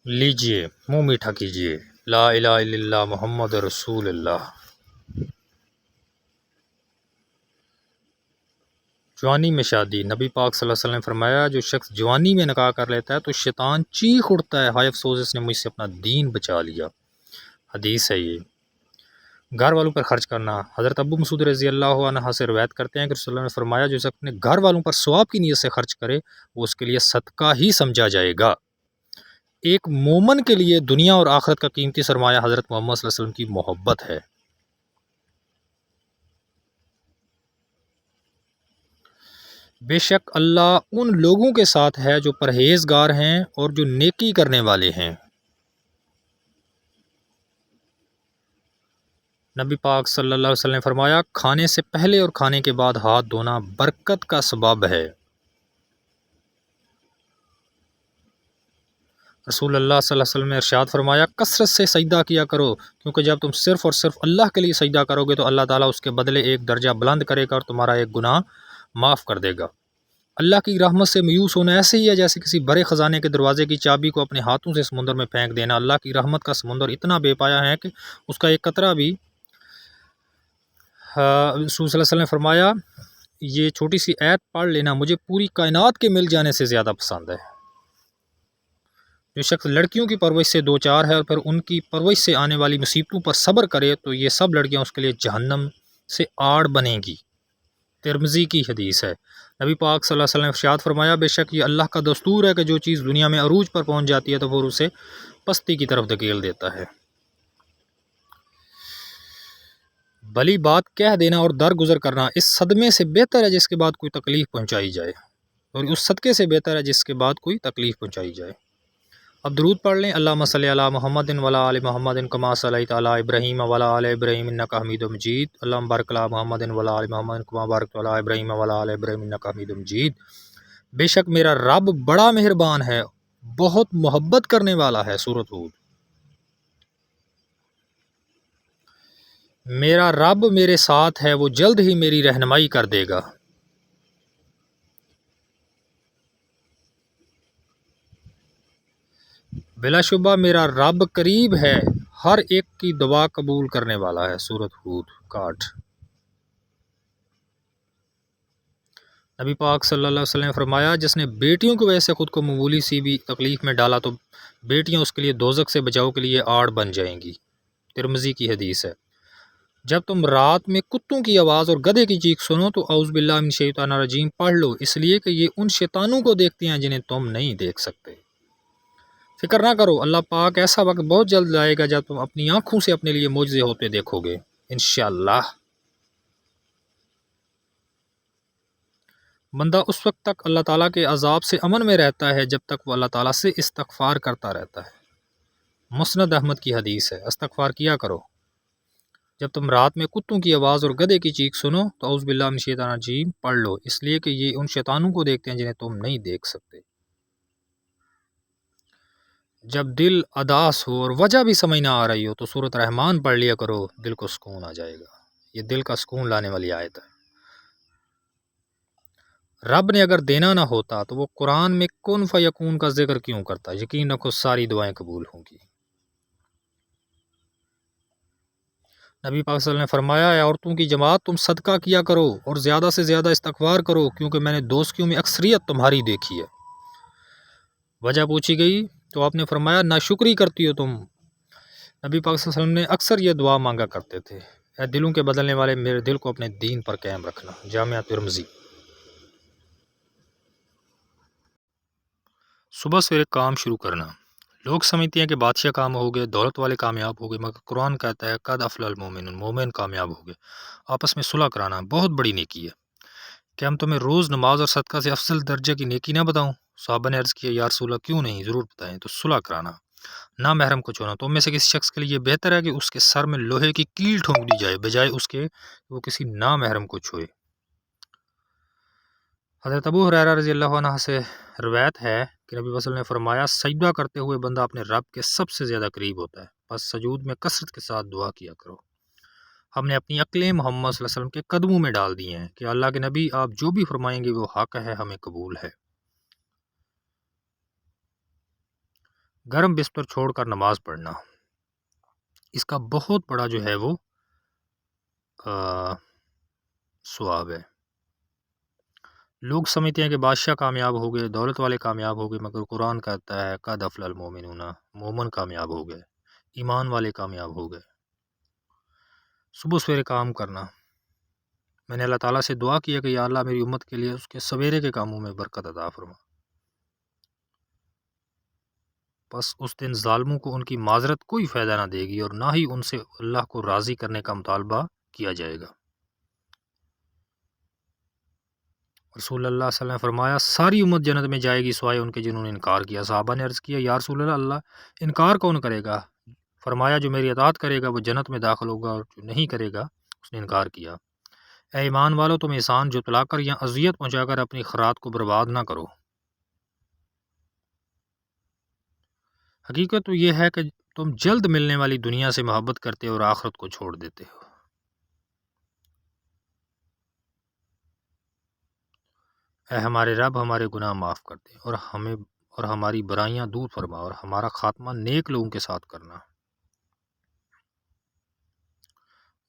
لیجئے منہ میٹھا کیجئے، لا الہ الا اللہ محمد رسول اللہ۔ جوانی میں شادی، نبی پاک صلی اللہ علیہ وسلم نے فرمایا جو شخص جوانی میں نکاح کر لیتا ہے تو شیطان چیخ اٹھتا ہے، ہائے افسوس اس نے مجھ سے اپنا دین بچا لیا۔ حدیث ہے یہ۔ گھر والوں پر خرچ کرنا، حضرت ابو مسعود رضی اللہ عنہ سے روایت کرتے ہیں کہ رسول اللہ نے فرمایا جو شخص اپنے گھر والوں پر ثواب کی نیت سے خرچ کرے وہ اس کے لیے صدقہ ہی سمجھا جائے گا۔ ایک مومن کے لیے دنیا اور آخرت کا قیمتی سرمایہ حضرت محمد صلی اللہ علیہ وسلم کی محبت ہے۔ بے شک اللہ ان لوگوں کے ساتھ ہے جو پرہیزگار ہیں اور جو نیکی کرنے والے ہیں۔ نبی پاک صلی اللہ علیہ وسلم نے فرمایا کھانے سے پہلے اور کھانے کے بعد ہاتھ دھونا برکت کا سبب ہے۔ رسول اللہ صلی اللہ علیہ وسلم نے ارشاد فرمایا کثرت سے سجدہ کیا کرو کیونکہ جب تم صرف اور صرف اللہ کے لیے سجدہ کرو گے تو اللہ تعالیٰ اس کے بدلے ایک درجہ بلند کرے گا اور تمہارا ایک گناہ معاف کر دے گا۔ اللہ کی رحمت سے مایوس ہونا ایسے ہی ہے جیسے کسی بڑے خزانے کے دروازے کی چابی کو اپنے ہاتھوں سے سمندر میں پھینک دینا۔ اللہ کی رحمت کا سمندر اتنا بے پایا ہے کہ اس کا ایک قطرہ بھی رسول صلی اللہ علیہ وسلم نے فرمایا یہ چھوٹی سی آیت پڑھ لینا مجھے پوری کائنات کے مل جانے سے زیادہ پسند ہے۔ جو شخص لڑکیوں کی پرورش سے دو چار ہے اور پھر ان کی پرورش سے آنے والی مصیبتوں پر صبر کرے تو یہ سب لڑکیاں اس کے لیے جہنم سے آڑ بنیں گی۔ ترمذی کی حدیث ہے۔ نبی پاک صلی اللہ علیہ وسلم نے ارشاد فرمایا بے شک یہ اللہ کا دستور ہے کہ جو چیز دنیا میں عروج پر پہنچ جاتی ہے تو وہ اسے پستی کی طرف دھکیل دیتا ہے۔ بھلی بات کہہ دینا اور درگزر کرنا اس صدمے سے بہتر ہے جس کے بعد کوئی تکلیف پہنچائی جائے، اور اس صدقے سے بہتر ہے جس کے بعد کوئی تکلیف پہنچائی جائے۔ اب درود پڑھ لیں۔ اللہم صلی علی محمد وعلی آل محمد کما صلیت علی ابراہیم وعلی آل ابراہیم انک حمید مجید۔ اللہم بارک علی محمد وعلی آل محمد کما بارکت علی ابراہیم وعلی آل ابراہیم انک حمید مجید۔ بے شک میرا رب بڑا مہربان ہے، بہت محبت کرنے والا ہے۔ سورۃ ہود۔ میرا رب میرے ساتھ ہے، وہ جلد ہی میری رہنمائی کر دے گا۔ بلا شبہ میرا رب قریب ہے، ہر ایک کی دعا قبول کرنے والا ہے۔ سورۃ ہود 61۔ نبی پاک صلی اللہ علیہ وسلم نے فرمایا جس نے بیٹیوں کی وجہ سے خود کو معمولی سی بھی تکلیف میں ڈالا تو بیٹیاں اس کے لیے دوزخ سے بچاؤ کے لیے آڑ بن جائیں گی۔ ترمذی کی حدیث ہے۔ جب تم رات میں کتوں کی آواز اور گدھے کی چیخ سنو تو اعوذ باللہ من الشیطان الرجیم پڑھ لو، اس لیے کہ یہ ان شیطانوں کو دیکھتے ہیں جنہیں تم نہیں دیکھ سکتے۔ فکر نہ کرو، اللہ پاک ایسا وقت بہت جلد لائے گا جب تم اپنی آنکھوں سے اپنے لیے معجزے ہوتے دیکھو گے انشاءاللہ۔ بندہ اس وقت تک اللہ تعالیٰ کے عذاب سے امن میں رہتا ہے جب تک وہ اللہ تعالیٰ سے استغفار کرتا رہتا ہے۔ مسند احمد کی حدیث ہے۔ استغفار کیا کرو جب تم رات میں کتوں کی آواز اور گدھے کی چیخ سنو تو اعوذ باللہ من الشیطان الرجیم پڑھ لو، اس لیے کہ یہ ان شیطانوں کو دیکھتے ہیں جنہیں تم نہیں دیکھ سکتے۔ جب دل اداس ہو اور وجہ بھی سمجھ نہ آ رہی ہو تو سورۃ رحمان پڑھ لیا کرو، دل کو سکون آ جائے گا۔ یہ دل کا سکون لانے والی آیت ہے۔ رب نے اگر دینا نہ ہوتا تو وہ قرآن میں کن فیکون کا ذکر کیوں کرتا؟ یقین رکھو ساری دعائیں قبول ہوں گی۔ نبی پاک صلی اللہ علیہ وسلم نے فرمایا اے عورتوں کی جماعت تم صدقہ کیا کرو اور زیادہ سے زیادہ استغفار کرو کیونکہ میں نے دوستیوں میں اکثریت تمہاری دیکھی ہے۔ وجہ پوچھی گئی تو آپ نے فرمایا ناشکری کرتی ہو تم۔ نبی پاک صلی اللہ علیہ وسلم نے اکثر یہ دعا مانگا کرتے تھے، اے دلوں کے بدلنے والے میرے دل کو اپنے دین پر قائم رکھنا۔ جامعہ ترمذی۔ صبح سویرے کام شروع کرنا۔ لوگ سمجھتے ہیں کہ بادشاہ کام ہو گئے، دولت والے کامیاب ہو گئے، مگر قرآن کہتا ہے قد افلح المومنون، مومن کامیاب ہو گئے۔ آپس میں صلح کرانا بہت بڑی نیکی ہے۔ کیا ہم تمہیں روز نماز اور صدقہ سے افضل درجہ کی نیکی نہ بتاؤں؟ صحابہ نے عرض کیا یا رسول اللہ کیوں نہیں، ضرور بتائیں۔ تو صلح کرانا، نہ محرم کو چھونا۔ تم میں سے کسی شخص کے لیے بہتر ہے کہ اس کے سر میں لوہے کی کیل ٹھونک دی جائے بجائے اس کے کہ وہ کسی نا محرم کو چھوئے۔ حضرت ابو ہریرہ رضی اللہ عنہ سے روایت ہے کہ نبی صلی اللہ علیہ وسلم نے فرمایا سجدہ کرتے ہوئے بندہ اپنے رب کے سب سے زیادہ قریب ہوتا ہے، بس سجود میں کثرت کے ساتھ دعا کیا کرو۔ ہم نے اپنی عقلیں محمد صلی اللہ علیہ وسلم کے قدموں میں ڈال دی ہیں کہ اللہ کے نبی آپ جو بھی فرمائیں گے وہ حق ہے، ہمیں قبول ہے۔ گرم بستر چھوڑ کر نماز پڑھنا، اس کا بہت بڑا جو ہے وہ ثواب ہے۔ لوگ سمجھتے ہیں کہ بادشاہ کامیاب ہو گئے، دولت والے کامیاب ہو گئے، مگر قرآن کہتا ہے قد افلح المؤمنون، مومن کامیاب ہو گئے، ایمان والے کامیاب ہو گئے۔ صبح سویرے کام کرنا، میں نے اللہ تعالیٰ سے دعا کیا کہ یا اللہ میری امت کے لیے اس کے سویرے کے کاموں میں برکت عطا فرما۔ بس اس دن ظالموں کو ان کی معذرت کوئی فائدہ نہ دے گی، اور نہ ہی ان سے اللہ کو راضی کرنے کا مطالبہ کیا جائے گا۔ رسول اللہ صلی اللہ علیہ وسلم نے فرمایا ساری امت جنت میں جائے گی سوائے ان کے جنہوں نے انکار کیا۔ صحابہ نے عرض کیا یا رسول اللہ انکار کون کرے گا؟ فرمایا جو میری اطاعت کرے گا وہ جنت میں داخل ہوگا، اور جو نہیں کرے گا اس نے انکار کیا۔ اے ایمان والو، تم احسان جتلا کر یا اذیت پہنچا کر اپنی خیرات کو برباد نہ کرو۔ حقیقت تو یہ ہے کہ تم جلد ملنے والی دنیا سے محبت کرتے ہو اور آخرت کو چھوڑ دیتے ہو۔ اے ہمارے رب ہمارے گناہ معاف کر دے اور ہماری برائیاں دور فرما، اور ہمارا خاتمہ نیک لوگوں کے ساتھ کرنا۔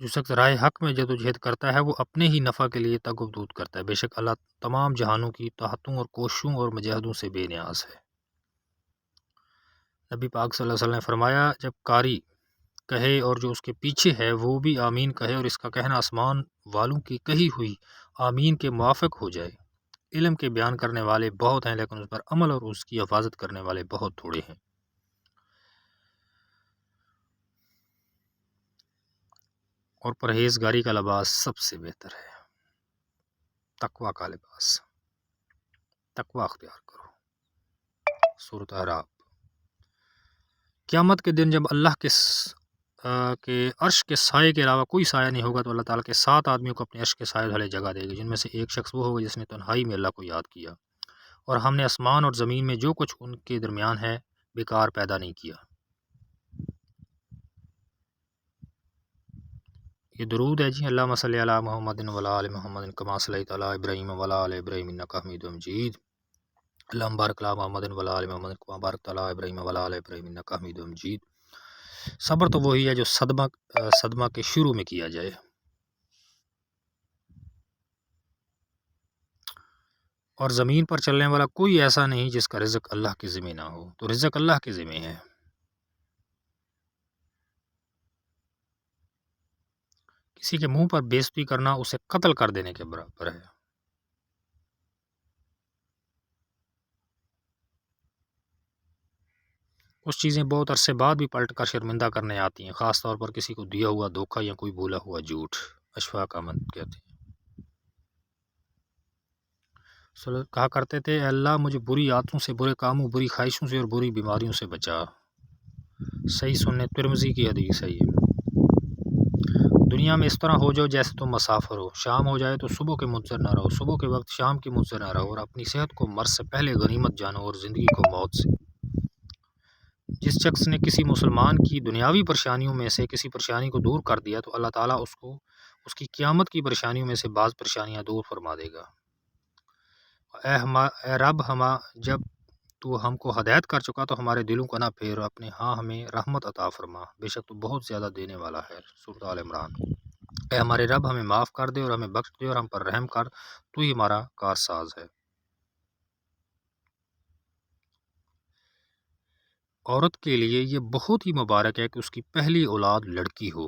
جو شخص راہ حق میں جدوجہد کرتا ہے وہ اپنے ہی نفع کے لیے تگ و دود کرتا ہے، بے شک اللہ تمام جہانوں کی طاقتوں اور کوششوں اور مجاہدوں سے بے نیاز ہے۔ نبی پاک صلی اللہ علیہ وسلم نے فرمایا جب قاری کہے اور جو اس کے پیچھے ہے وہ بھی آمین کہے، اور اس کا کہنا آسمان والوں کی کہی ہوئی آمین کے موافق ہو جائے۔ علم کے بیان کرنے والے بہت ہیں لیکن اس پر عمل اور اس کی حفاظت کرنے والے بہت تھوڑے ہیں۔ اور پرہیزگاری کا لباس سب سے بہتر ہے، تقوی کا لباس، تقوی اختیار کرو۔ سورۃ اعراف۔ قیامت کے دن جب اللہ کے عرش کے سائے کے علاوہ کوئی سایہ نہیں ہوگا تو اللہ تعالیٰ کے 7 آدمیوں کو اپنے عرش کے سائے والے جگہ دے گی، جن میں سے ایک شخص وہ ہوگا جس نے تنہائی میں اللہ کو یاد کیا، اور ہم نے آسمان اور زمین میں جو کچھ ان کے درمیان ہے بیکار پیدا نہیں کیا۔ یہ درود ہے جی، اللہم صلی علی محمد وعلی آل محمد کما صلیت علی ابراہیم وعلی آل ابراہیم انک حمید مجید، اللہم بارک علی محمد وعلی آل محمد کما بارکت علی ابراہیم وعلی آل ابراہیم انک حمید مجید۔ صبر تو وہی ہے جو صدمہ کے شروع میں کیا جائے۔ اور زمین پر چلنے والا کوئی ایسا نہیں جس کا رزق اللہ کے ذمہ نہ ہو، تو رزق اللہ کے ذمہ ہے۔ کسی کے منہ پر بے عزتی کرنا اسے قتل کر دینے کے برابر ہے۔ کچھ چیزیں بہت عرصے بعد بھی پلٹ کر شرمندہ کرنے آتی ہیں، خاص طور پر کسی کو دیا ہوا دھوکہ یا کوئی بولا ہوا جھوٹ۔ اشفاق احمد کہتے ہیں کہا کرتے تھے اے اللہ مجھے بری عادتوں سے، برے کاموں، بری خواہشوں سے اور بری بیماریوں سے بچا۔ صحیح سننے ترمذی کی حدیث ہے یہ۔ دنیا میں اس طرح ہو جاؤ جیسے تم مسافر ہو، شام ہو جائے تو صبح کے منتظر نہ رہو، صبح کے وقت شام کی منتظر نہ رہو، اور اپنی صحت کو مرض سے پہلے غنیمت جانو اور زندگی کو موت سے۔ جس شخص نے کسی مسلمان کی دنیاوی پریشانیوں میں سے کسی پریشانی کو دور کر دیا تو اللہ تعالیٰ اس کو اس کی قیامت کی پریشانیوں میں سے بعض پریشانیاں دور فرما دے گا۔ اے رب جب تو ہم کو ہدایت کر چکا تو ہمارے دلوں کو نہ پھیر، اپنے ہاں ہمیں رحمت عطا فرما، بے شک تو بہت زیادہ دینے والا ہے۔ سورۃ آل عمران۔ اے ہمارے رب ہمیں معاف کر دے اور ہمیں بخش دے اور ہم پر رحم کر، تو ہی ہمارا کارساز ہے۔ عورت کے لیے یہ بہت ہی مبارک ہے کہ اس کی پہلی اولاد لڑکی ہو۔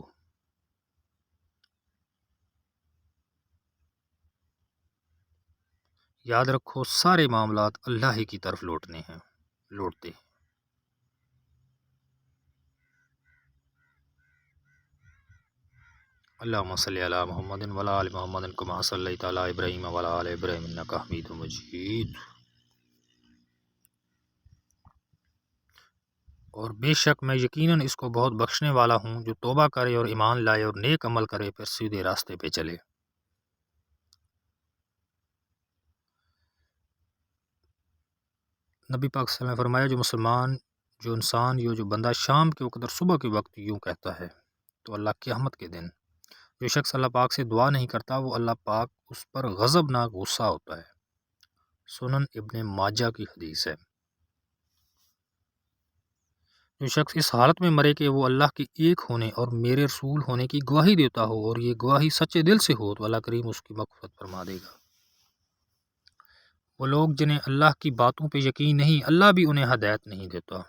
یاد رکھو سارے معاملات اللہ ہی کی طرف لوٹتے ہیں۔ اللہم صلی علی محمد وعلی آل محمد کما صلیت علی ابراہیم وعلی آل ابراہیم انک حمید مجید۔ اور بے شک میں یقیناً اس کو بہت بخشنے والا ہوں، جو توبہ کرے اور ایمان لائے اور نیک عمل کرے پھر سیدھے راستے پہ چلے۔ نبی پاک صلی اللہ علیہ وسلم نے فرمایا جو انسان جو بندہ شام کے وقت اور صبح کے وقت یوں کہتا ہے تو اللہ قیامت کے دن جو شخص اللہ پاک سے دعا نہیں کرتا وہ اللہ پاک اس پر غضبناک غصہ ہوتا ہے۔ سنن ابن ماجہ کی حدیث ہے۔ جو شخص اس حالت میں مرے کہ وہ اللہ کے ایک ہونے اور میرے رسول ہونے کی گواہی دیتا ہو اور یہ گواہی سچے دل سے ہو تو اللہ کریم اس کی مغفرت فرما دے گا۔ وہ لوگ جنہیں اللہ کی باتوں پہ یقین نہیں، اللہ بھی انہیں ہدایت نہیں دیتا۔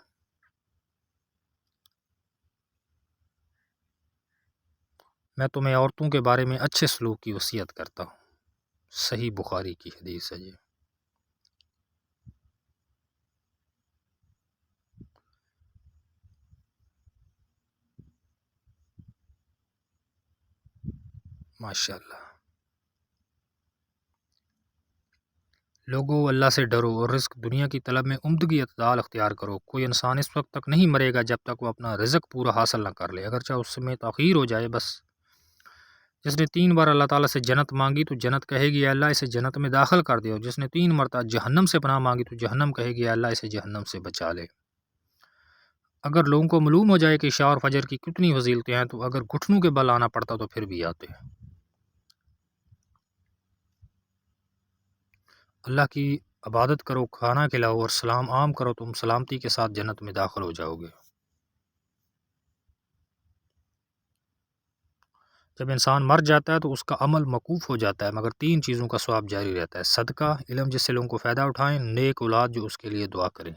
میں تمہیں عورتوں کے بارے میں اچھے سلوک کی وصیت کرتا ہوں۔ صحیح بخاری کی حدیث ہے یہ۔ ماشاءاللہ۔ لوگوں اللہ سے ڈرو اور رزق دنیا کی طلب میں عمدگی اعتدال اختیار کرو۔ کوئی انسان اس وقت تک نہیں مرے گا جب تک وہ اپنا رزق پورا حاصل نہ کر لے، اگرچہ اس میں تاخیر ہو جائے۔ بس جس نے 3 بار اللہ تعالیٰ سے جنت مانگی تو جنت کہے گی اے اللہ اسے جنت میں داخل کر دے، اور جس نے 3 مرتبہ جہنم سے پناہ مانگی تو جہنم کہے گی اے اللہ اسے جہنم سے بچا لے۔ اگر لوگوں کو معلوم ہو جائے کہ عشاء اور فجر کی کتنی فضیلتیں ہیں تو اگر گھٹنوں کے بل آنا پڑتا تو پھر بھی آتے۔ اللہ کی عبادت کرو، کھانا کھلاؤ اور سلام عام کرو، تم سلامتی کے ساتھ جنت میں داخل ہو جاؤ گے۔ جب انسان مر جاتا ہے تو اس کا عمل موقوف ہو جاتا ہے، مگر 3 چیزوں کا ثواب جاری رہتا ہے: صدقہ، علم جس سے لوگوں کو فائدہ اٹھائیں، نیک اولاد جو اس کے لیے دعا کریں۔